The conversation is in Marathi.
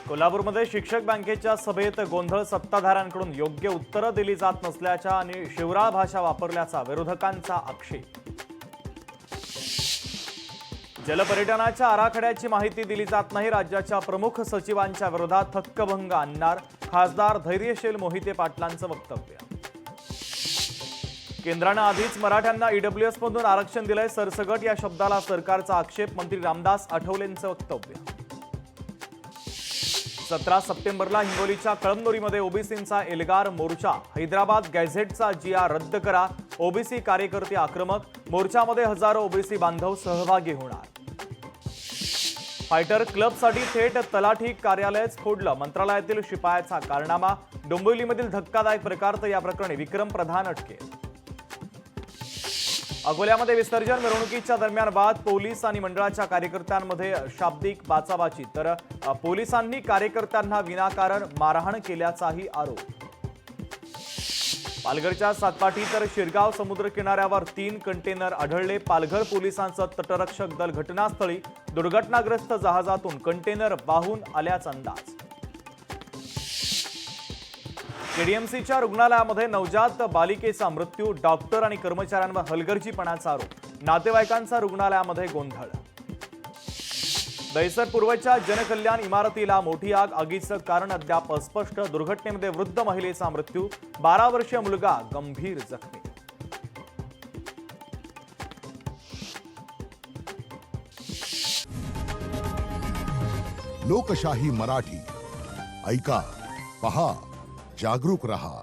कोल्हापूरमध्ये शिक्षक बँकेच्या सभेत गोंधळ, सत्ताधाऱ्यांकडून योग्य उत्तरं दिली जात नसल्याच्या आणि शिवराळ भाषा वापरल्याचा विरोधकांचा आक्षेप। जलपर्यटनाच्या आराखड्याची माहिती दिली जात नाही, राज्याच्या प्रमुख सचिवांच्या विरोधात थक्कभंग आणणार खासदार धैर्यशील मोहिते पाटलांचं वक्तव्य। केंद्रानं आधीच मराठ्यांना ईडब्ल्यूएस मधून आरक्षण दिलंय, सरसगट या शब्दाला सरकारचा आक्षेप, मंत्री रामदास आठवलेंचं वक्तव्य। 17 सप्टेंबरला हिंगोलीच्या कळमनुरीमध्ये ओबीसींचा एल्गार मोर्चा, हैदराबाद गॅझेटचा GR रद्द करा, ओबीसी कार्यकर्ते आक्रमक, मोर्चामध्ये हजारो ओबीसी बांधव सहभागी होणार। फायटर क्लबसाठी थेट तलाठी कार्यालयच फोडलं, मंत्रालयातील शिपायाचा कारनामा, डोंबिवलीमधील धक्कादायक प्रकार, तर या प्रकरणी विक्रम प्रधान अटकेत। अकोल्यामध्ये विसर्जन मिरवणुकीच्या दरम्यान वाद, पोलीस आणि मंडळाच्या कार्यकर्त्यांमध्ये शाब्दिक बाचाबाची, तर पोलिसांनी कार्यकर्त्यांना विनाकारण मारहाण केल्याचाही आरोप। पालघरच्या सातपाटी तर शिरगाव समुद्र किनाऱ्यावर 3 कंटेनर आढळले, पालघर पोलिसांचं तटरक्षक दल घटनास्थळी, दुर्घटनाग्रस्त जहाजातून कंटेनर वाहून आल्याचा अंदाज। केडीएमसीच्या रुग्णालयामध्ये नवजात बालिकेचा मृत्यू, डॉक्टर आणि कर्मचाऱ्यांवर हलगर्जीपणाचा आरोप, नातेवाईकांचा रुग्णालयामध्ये गोंधळ। दहिसर पूर्वच्या जनकल्याण इमारतीला मोठी आग, आगीचं कारण अद्याप अस्पष्ट, दुर्घटनेमध्ये वृद्ध महिलेचा मृत्यू, 12 वर्षीय मुलगा गंभीर जखमी। लोकशाही मराठी ऐका, पहा, जागरूक रहा।